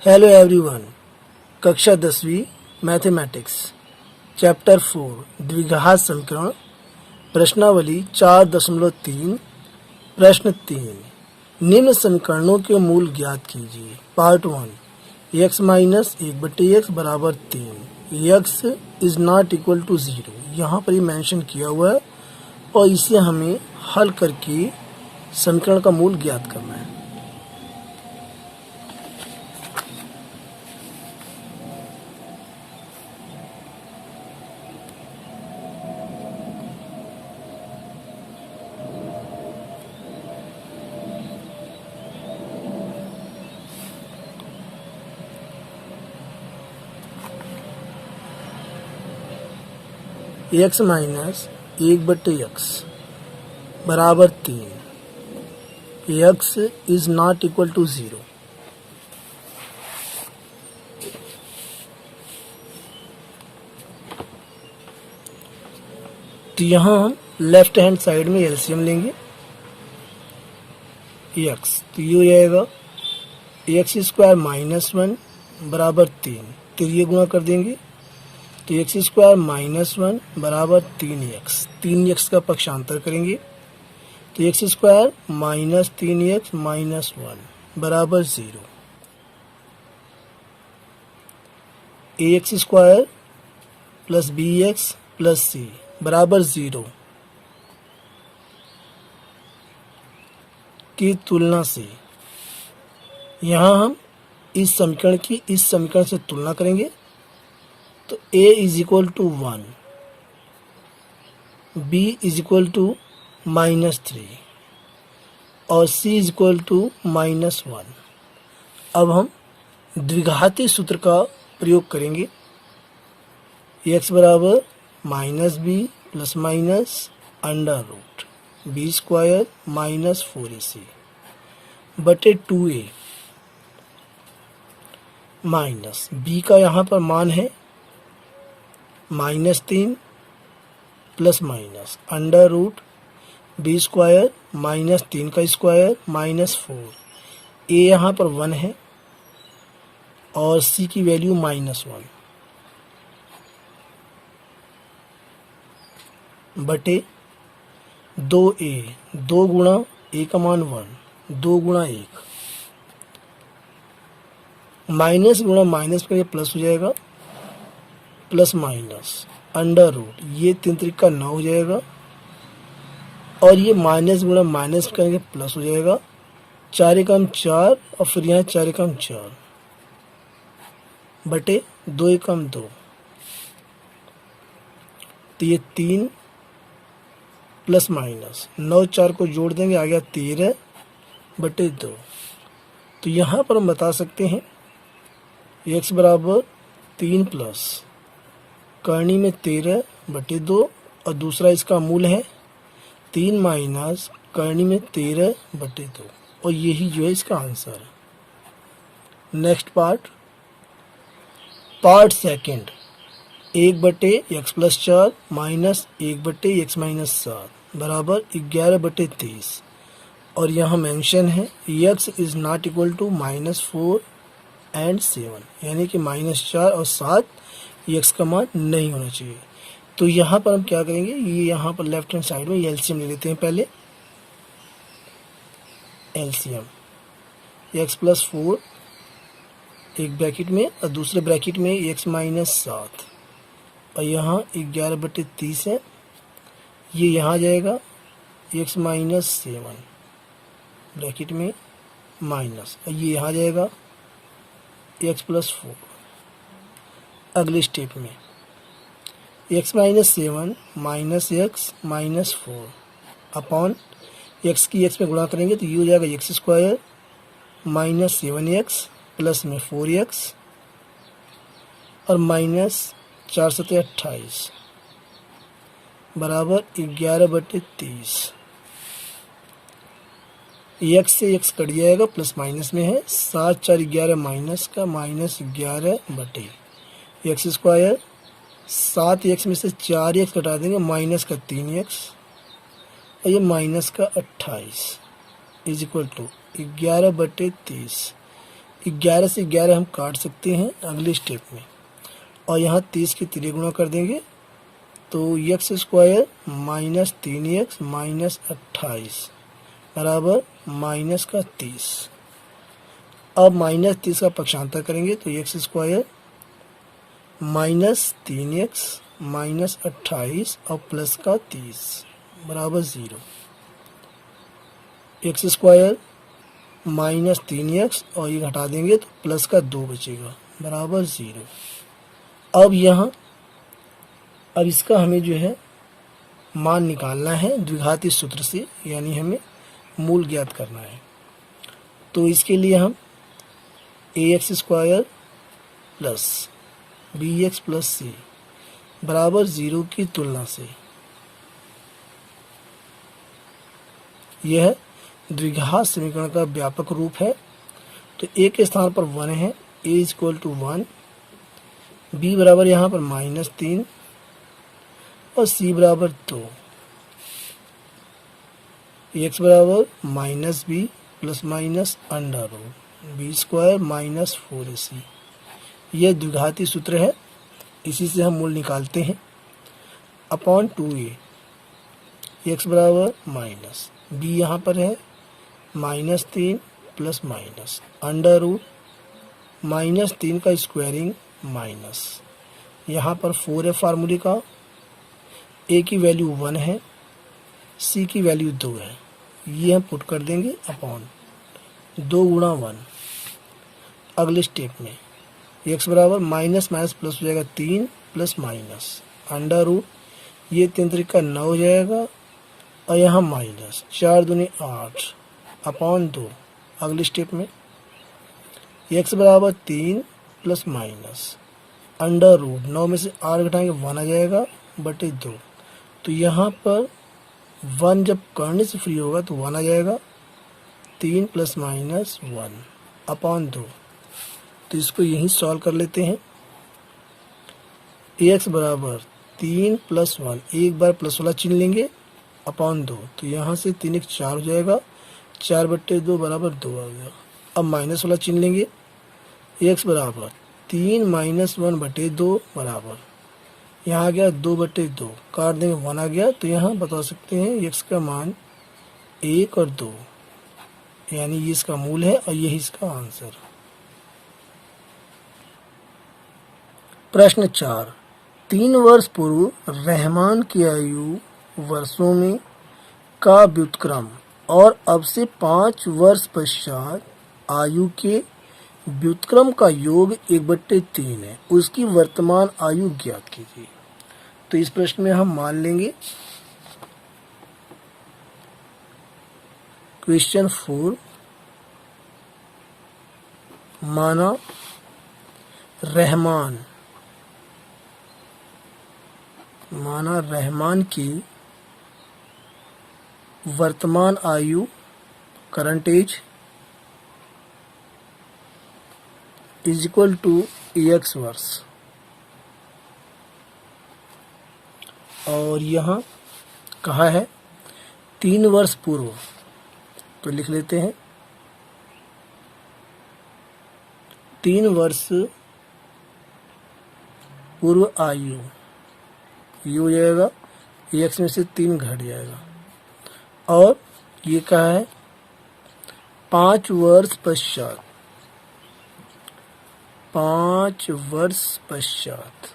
Hello everyone. कक्षा 10वीं mathematics chapter 4 द्विघात समीकरण प्रश्नावली 4.3 प्रश्न 3 निम्न समीकरणों के मूल ज्ञात कीजिए। पार्ट 1 x माइनस 1/x बराबर 3 x is not equal to 0। यहाँ पर ये मेंशन किया हुआ है और इसे हमें हल करके समीकरण का मूल ज्ञात करना है। x माइनस 1/x बराबर 3 x is not equal to 0। तो यहाँ हम लेफ्ट हैंड साइड में एलसीएम लेंगे x, तो ये हो जाएगा x स्क्वायर माइनस 1 बराबर 3, तो ये गुणा कर देंगे तो एक्स स्क्वायर माइनस 1 बराबर 3x का पक्षांतर करेंगे तो x square minus 3x minus 1 बराबर 0। ax square plus bx plus c बराबर 0 की तुलना से यहाँ हम इस समीकरण की इस समीकरण से तुलना करेंगे तो a is equal to 1, b is equal to -3 और c इज इक्वल टू -1। अब हम द्विघाती सूत्र का प्रयोग करेंगे। x बराबर minus B plus minus under root B square minus 4ac बटे 2a माइनस b का यहाँ पर मान है -3 plus minus under root B square -3 का स्क्वायर -4। ए यहाँ पर 1 है और सी की वैल्यू -1 बटे 2a, 2 गुणा a का मान 1, 2 गुणा 1 माइनस गुणा माइनस का ये प्लस हो जाएगा प्लस माइनस अंडर रूट ये 3 त्रिका 9 हो जाएगा और ये माइनस गुणा माइनस करेंगे प्लस हो जाएगा 4 एकम 4 और फिर यहाँ 4 एकम 4 बटे 2 एकम 2, तो ये 3 प्लस माइनस 9 4 को जोड़ देंगे आ गया 13 बटे 2। तो यहाँ पर हम बता सकते हैं x बराबर 3 प्लस करनी में 13 बटे 2 और दूसरा इसका मूल है 3 माइनस करनी में 13 बटे 2 और यही जो है इसका आंसर है। नेक्स्ट पार्ट सेकंड 1 बटे x प्लस 4 माइनस 1 बटे x माइनस 7 बराबर 11 बटे 23 और यहाँ मेंशन है x is not equal to -4 and 7 यानी कि -4 और 7 x का मान नहीं होना चाहिए। तो यहाँ पर हम क्या करेंगे, ये यहाँ पर लेफ्ट हैंड साइड में एलसीएम ले लेते हैं। पहले एलसीएम x प्लस 4 एक ब्रैकेट में और दूसरे ब्रैकेट में x माइनस 7 और यहाँ 11 बटे 30 है, ये यहाँ जाएगा x माइनस 7 ब्रैकेट में माइनस और ये यहाँ जाएगा x प्लस 4। अगले स्टेप में x minus 7 minus x minus 4 upon x की x में गुणा करेंगे तो ये हो जाएगा x square minus 7x plus में 4x और माइनस 4 सत्ते 28 बराबर 11 बटे 30। x से x कट जाएगा प्लस माइनस में है 7 4 11 माइनस का -11 बटे एक्स स्क्वायर 7x में से 4x घटा देंगे माइनस का 3x और ये माइनस का 28 इज इक्वल टू 11 बटे 30। 11 से 11 हम काट सकते हैं अगले स्टेप में, और यहाँ 30 के 3 गुणा कर देंगे तो x square minus 3x minus 28 बराबर माइनस का 30। अब माइनस 30 का पक्षांतर करेंगे तो x square minus 3x minus 28 और प्लस का 30 बराबर 0। एक्स स्क्वायर माइनस 3x और ये घटा देंगे तो प्लस का 2 बचेगा बराबर 0। अब इसका हमें जो है मान निकालना है द्विघाती सूत्र से, यानी हमें मूल ज्ञात करना है। तो इसके लिए हम ax square plus bx plus c बराबर 0 की तुलना से, यह द्विघात समीकरण का व्यापक रूप है। तो a के स्थान पर 1 है, a इक्वल टू 1, b बराबर यहाँ पर माइनस 3 और c बराबर 2, x बराबर minus B plus minus under root B square minus 4ac। यह द्विघाती सूत्र है, इसी से हम मूल निकालते हैं। अपॉन 2a, x बराबर माइनस b यहाँ पर है minus 3 plus minus under root minus 3 का स्क्वायरिंग माइनस, यहाँ पर 4 है फार्मूले का, a की वैल्यू 1 है, c की वैल्यू 2 है, ये हम पुट कर देंगे अपॉन 2 गुणा 1। अगले स्टेप में x बराबर माइनस माइनस प्लस हो जाएगा 3 प्लस माइनस अंडर रूट, ये 3 तरीका 9 हो जाएगा और यहाँ माइनस 4 दूनी 8 अपॉन 2। अगले स्टेप में x बराबर 3 प्लस माइनस अंडर रूट 9 में से 8 घटाएंगे 1 आ जाएगा बटे 2। तो यहाँ पर 1 जब करने से फ्री होगा तो 1 आ जाएगा, 3 प्लस माइनस 1 अपॉन 2। तो इसको यहीं सॉल्व कर लेते हैं। x बराबर 3 प्लस 1, एक बार प्लस वाला चिन्ह लेंगे अपॉन 2, तो यहाँ से 3 एक 4 हो जाएगा, 4 बट्टे 2 बराबर 2 आ गया। अब माइनस वाला चिन्ह लेंगे, x बराबर 3 माइनस 1 बटे 2 बराबर, यहाँ आ गया 2 बटे 2, काट देंगे 1 आ गया। तो यहाँ बता सकते हैं x का मान 1 और 2, यानी ये इसका मूल है और यही इसका आंसर। प्रश्न 4, 3 वर्ष पूर्व रहमान की आयु वर्षों में का व्युत्क्रम और अब से 5 वर्ष पश्चात आयु के व्युत्क्रम का योग 1/3 है, उसकी वर्तमान आयु ज्ञात कीजिए। तो इस प्रश्न में हम मान लेंगे क्वेश्चन 4, माना रहमान की वर्तमान आयु current age is equal to x वर्ष, और यहाँ कहा है 3 वर्ष पूर्व, तो लिख लेते हैं 3 वर्ष पूर्व आयु, ये हो जाएगा x में से 3 घट जाएगा, और ये कहा है 5 वर्ष पश्चात, 5 वर्ष पश्चात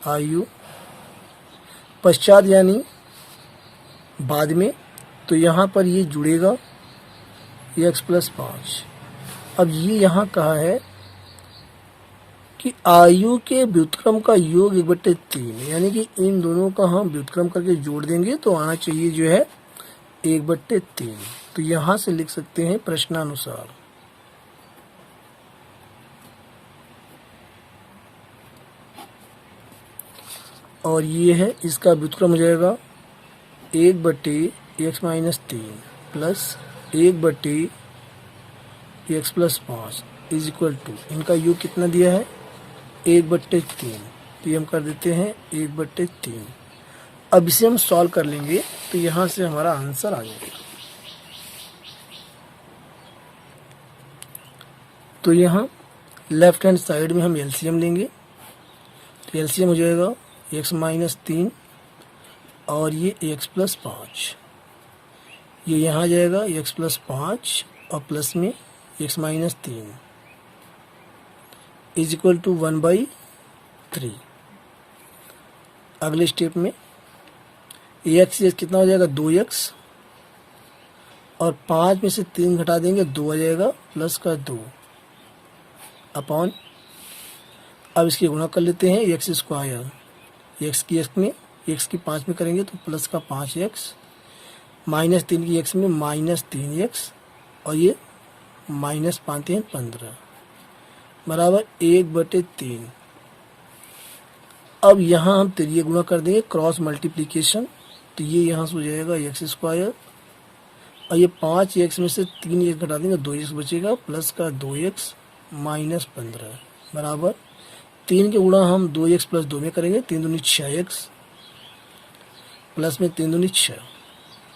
आयु, पश्चात यानी बाद में, तो यहाँ पर ये जुड़ेगा x प्लस 5। अब ये यहाँ कहा है कि आयु के व्युत्क्रम का योग 1/3, यानी कि इन दोनों का हम व्युत्क्रम करके जोड़ देंगे तो आना चाहिए जो है 1/3। तो यहाँ से लिख सकते हैं प्रश्नानुसार और ये है इसका व्युत्क्रम हो जाएगा 1/x minus 3 plus 1/x plus 5 is equal to, इनका योग कितना दिया है 1/3, तो ये हम कर देते हैं 1/3। अब इसे हम सॉल्व कर लेंगे तो यहाँ से हमारा आंसर आ जाएगा। तो यहाँ लेफ्ट हैंड साइड में हम एलसीएम लेंगे, तो एलसीएम हो जाएगा x माइनस 3 और ये x प्लस 5, ये यहाँ जाएगा x प्लस 5 और प्लस में x minus 3 is equal to 1/3। अगले स्टेप में x से कितना हो जाएगा 2x और 5 में से 3 घटा देंगे 2 आ जाएगा प्लस का 2 अपॉन, अब इसकी गुणा कर लेते हैं एक्स स्क्वायर, एक्स की एक्स में, एक्स की 5 में करेंगे तो प्लस का 5x माइनस 3 की एक्स में माइनस 3x और ये माइनस 5 3 15 बराबर 1/3। अब यहाँ हम तिरिये गुणा कर देंगे क्रॉस मल्टीप्लिकेशन, तो ये यहाँ से हो जाएगा एक्स स्क्वायर और ये 5x में से 3x घटा देंगे 2x बचेगा प्लस का 2x माइनस 15 बराबर 3 के गुणा हम 2x प्लस 2 में करेंगे, 3 दूनी 6x प्लस में 3 दूनी 6।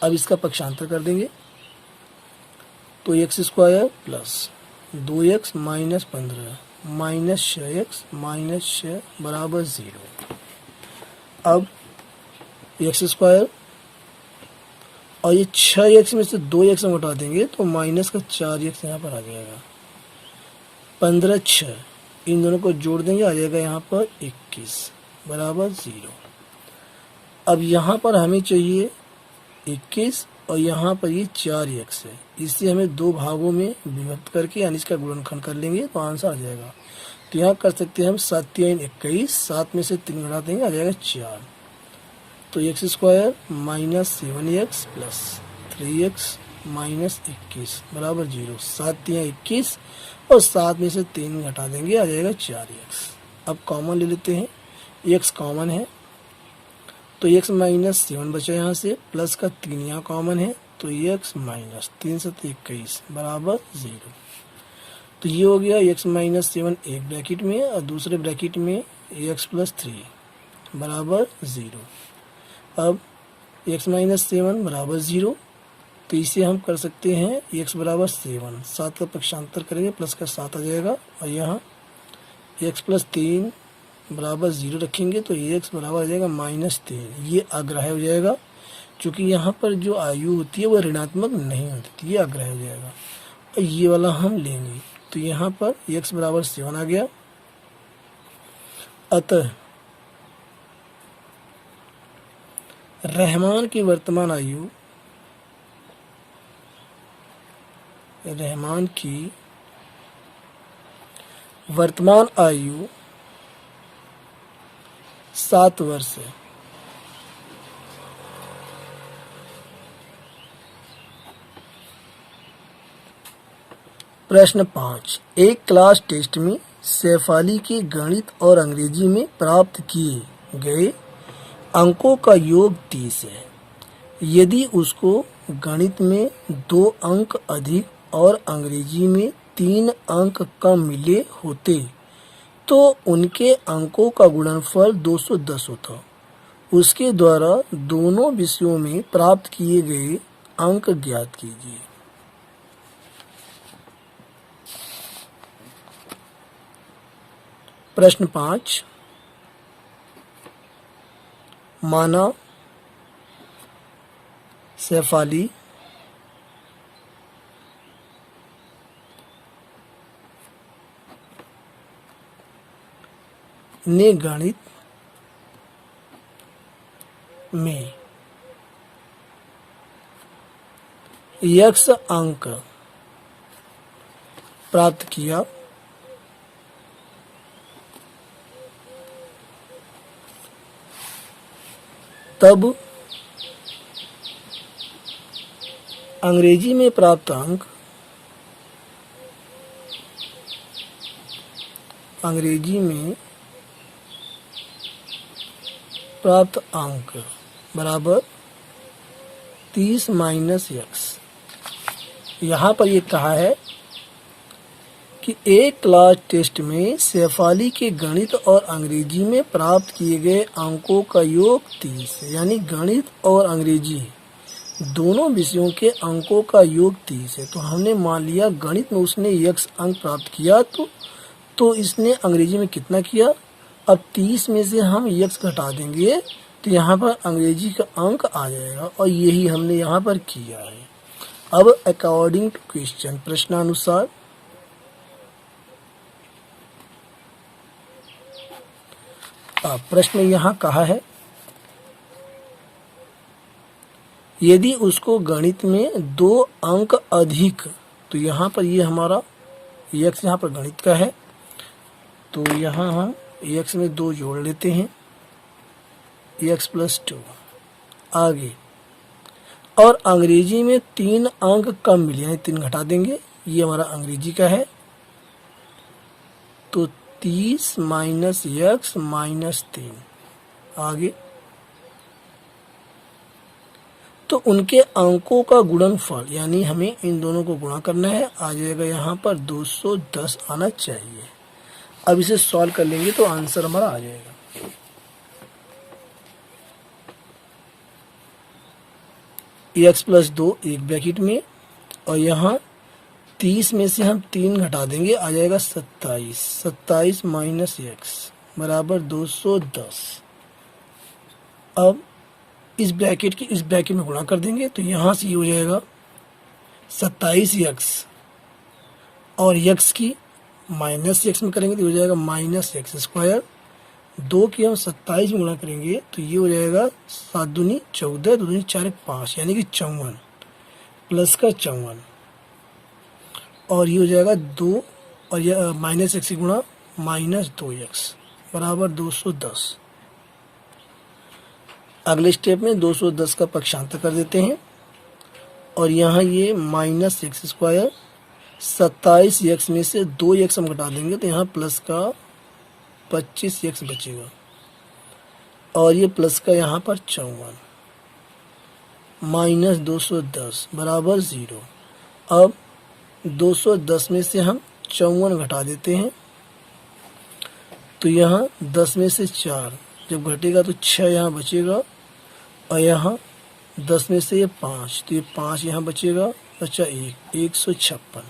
अब इसका पक्षांतर कर देंगे तो x square plus 2x minus 15 minus 6x minus 6 बराबर 0। अब एक्स स्क्वायर और ये 6x में से 2x हम उठा देंगे तो माइनस का 4x यहाँ पर आ जाएगा, 15 6 इन दोनों को जोड़ देंगे आ जाएगा यहाँ पर 21 बराबर 0। अब यहाँ पर हमें चाहिए 21 और यहाँ पर ये 4x है, इससे हमें दो भागों में विभक्त करके यानी इसका गुणनखंड कर लेंगे तो आंसर आ जाएगा। तो यहाँ कर सकते हैं हम 7 3 21, 7 में से 3 घटा देंगे आ जाएगा 4, तो x square minus 7x plus 3x minus 21 बराबर 0। 7 3 21 और 7 में से 3 घटा देंगे आ जाएगा 4x। अब कॉमन ले लेते हैं, x कॉमन है तो x माइनस 7 बचा यहाँ से, प्लस का 3 यहाँ कॉमन है तो x माइनस 3 7 21 बराबर 0। तो ये हो गया x माइनस 7 एक ब्रैकेट में और दूसरे ब्रैकेट में x प्लस 3 बराबर 0। अब x माइनस 7 बराबर 0, तो इसे हम कर सकते हैं x बराबर 7, 7 का पक्षांतर करेंगे प्लस का 7 आ जाएगा और यहाँ x प्लस 3 बराबर 0 रखेंगे तो x बराबर आ जाएगा माइनस 3। ये अग्राह्य हो जाएगा क्योंकि यहाँ पर जो आयु होती है वो ऋणात्मक नहीं होती, तो ये अग्राह्य हो जाएगा और ये वाला हम लेंगे तो यहाँ पर x बराबर 7 आ गया। अतः रहमान की वर्तमान आयु, रहमान की वर्तमान आयु 7 वर्ष है। प्रश्न 5, एक क्लास टेस्ट में सैफ अली के गणित और अंग्रेजी में प्राप्त किए गए अंकों का योग 30 है। यदि उसको गणित में 2 अंक अधिक और अंग्रेजी में 3 अंक कम मिले होते तो उनके अंकों का गुणनफल 210 होता। उसके द्वारा दोनों विषयों में प्राप्त किए गए अंक ज्ञात कीजिए। प्रश्न 5, माना सैफ-अली ने गणित में x अंक प्राप्त किया, तब अंग्रेजी में प्राप्त अंक, अंग्रेजी में प्राप्त अंक बराबर 30 माइनस x। यहाँ पर ये कहा है कि एक क्लास टेस्ट में सैफ-अली के गणित और अंग्रेजी में प्राप्त किए गए अंकों का योग 30 है, यानी गणित और अंग्रेजी दोनों विषयों के अंकों का योग 30 है। तो हमने मान लिया गणित में उसने x अंक प्राप्त किया, तो इसने अंग्रेजी में कितना किया। अब 30 में से हम x घटा देंगे तो यहाँ पर अंग्रेजी का अंक आ जाएगा, और यही हमने यहाँ पर किया है। अब अकॉर्डिंग टू क्वेश्चन, प्रश्नानुसार प्रश्न यहाँ कहा है, यदि उसको गणित में 2 अंक अधिक, तो यहाँ पर ये हमारा x यहाँ पर गणित का है, तो यहाँ हम x में 2 जोड़ लेते हैं, x + 2 आगे। और अंग्रेजी में 3 अंक कम मिले, यानी 3 घटा देंगे, ये हमारा अंग्रेजी का है, तो 30 - x - 3 आगे। तो उनके अंकों का गुणनफल, यानी हमें इन दोनों को गुणा करना है, आ जाएगा यहाँ पर 210 आना चाहिए। अब इसे सॉल्व कर लेंगे तो आंसर हमारा आ जाएगा। x + 2 एक ब्रैकेट में, और यहाँ 30 में से हम 3 घटा देंगे, आ जाएगा 27। 27 - x बराबर 210। अब इस ब्रैकेट की इस ब्रैकेट में गुणा कर देंगे, तो यहाँ से ये हो जाएगा 27x, और x की -x में करेंगे तो हो जाएगा -x²। 2 की हम 27 में गुणा करेंगे तो ये हो जाएगा 7 दूनी 14, 2 दूनी 4, 5, यानी कि 54 प्लस का 54, और ये हो जाएगा 2, और यह -x की गुणा -2x बराबर 210। अगले स्टेप में 210 का पक्षांतर कर देते हैं, और यहाँ ये -x², 27x में से 2x हम घटा देंगे तो यहाँ प्लस का 25x बचेगा, और ये प्लस का यहाँ पर 54 -210 बराबर 0। अब 210 में से हम 54 घटा देते हैं, तो यहाँ 10 में से 4 जब घटेगा तो 6 यहाँ बचेगा, और यहाँ 10 में से ये 5, तो ये 5 यहाँ बचेगा, बचा 156।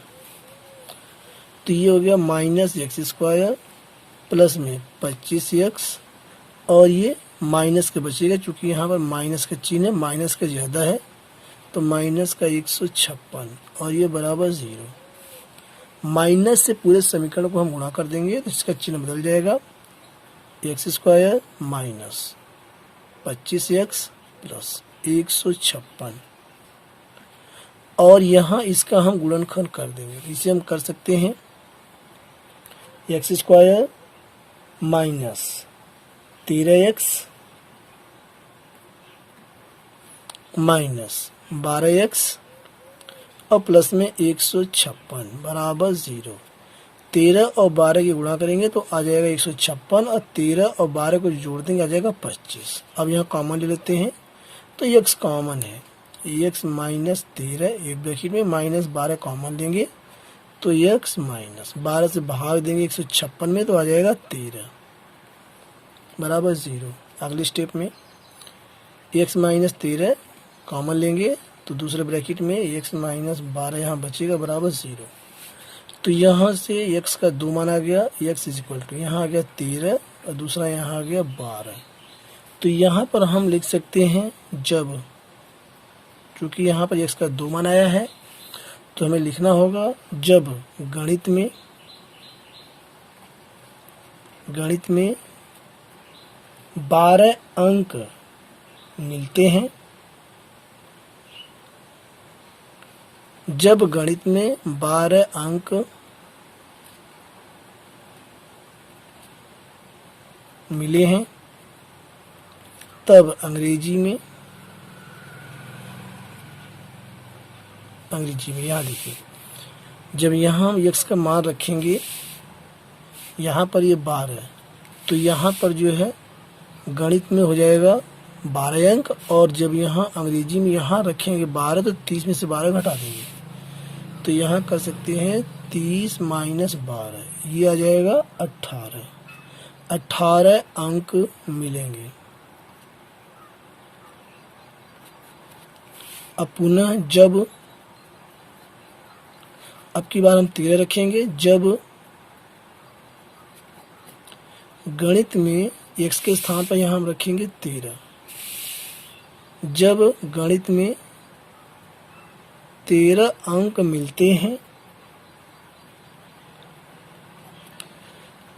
तो ये हो गया -x² प्लस में 25x, और ये माइनस के बचेगा, चूँकि यहाँ पर माइनस का चिन्ह है, माइनस का ज़्यादा है, तो माइनस का 156, और ये बराबर 0। माइनस से पूरे समीकरण को हम गुणा कर देंगे तो इसका चिन्ह बदल जाएगा, x² माइनस 25x प्लस 156, और यहाँ इसका हम गुणनखंड कर देंगे। इसे हम कर सकते हैं x² minus 13x minus 12x और प्लस में 156 बराबर 0। 13 और 12 की गुणा करेंगे तो आ जाएगा 156, और 13 और 12 को जोड़ देंगे आ जाएगा 25। अब यहाँ कॉमन ले लेते हैं, तो x कॉमन है, x माइनस 13 एक ब्रैकेट में माइनस 12 कॉमन लेंगे तो x माइनस 12 से भाग देंगे 156 में तो आ जाएगा 13 बराबर 0। अगले स्टेप में x माइनस 13 कॉमन लेंगे तो दूसरे ब्रैकेट में x माइनस 12 यहाँ बचेगा बराबर 0। तो यहाँ से x का 2 मान आ गया, x इक्वल टू यहाँ आ गया 13 और दूसरा यहाँ आ गया 12। तो यहाँ पर हम लिख सकते हैं जब, चूँकि यहाँ पर x का 2 मान आया है तो हमें लिखना होगा जब गणित में 12 अंक मिलते हैं, जब गणित में 12 अंक मिले हैं तब अंग्रेजी में यहाँ देखिए, जब यहाँ हम x का मान रखेंगे यहाँ पर ये 12 तो यहाँ पर जो है गणित में हो जाएगा 12 अंक, और जब यहाँ अंग्रेजी में यहाँ रखेंगे 12 तो 30 में से 12 घटा देंगे तो यहाँ कर सकते हैं 30 माइनस 12, ये आ जाएगा 18 अंक मिलेंगे। अब पुनः जब, अब की बार हम 13 रखेंगे, जब गणित में x के स्थान पर यहाँ हम रखेंगे 13। जब गणित में 13 अंक मिलते हैं,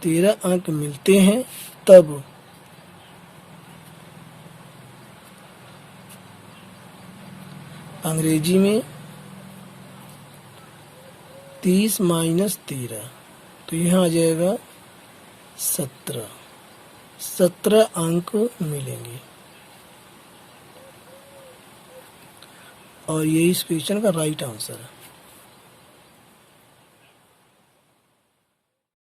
13 अंक मिलते हैं, तब अंग्रेजी में 30 माइनस 13, तो यहाँ आ जाएगा 17 अंक मिलेंगे। और यही इस क्वेश्चन का राइट आंसर है।